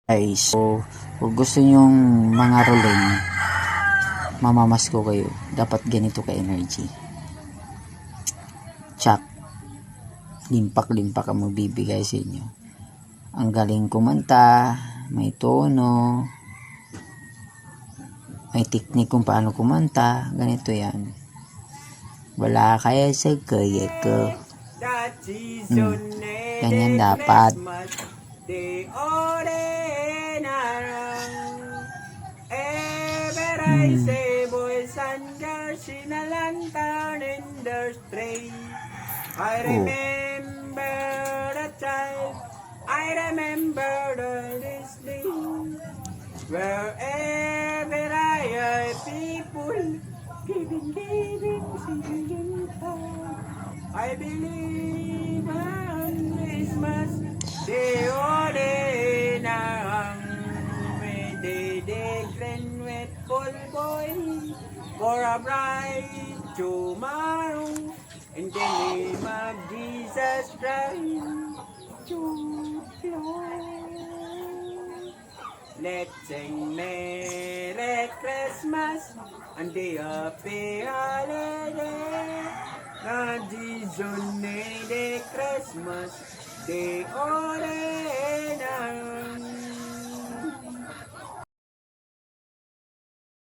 Guys, so kung gusto nyong mga rolling, mamamasko kayo, dapat ganito ka energy. Tsak, limpak ang mabibigay sa inyo. Ang galing kumanta, may tono, may teknik kung paano kumanta, ganito yan. Wala kaya sa kaya ko. Ganyan dapat. Say boys and girls in a lantern in the street. I remember the child, I remember the listening. Wherever I hear people giving, singing, I believe on Christmas day or day now. They grin with full boy for a bright tomorrow. In the name of Jesus Christ, to Lord. Let's sing Merry Christmas and the Happy Holiday. God Jesus made a Christmas, the ordinary.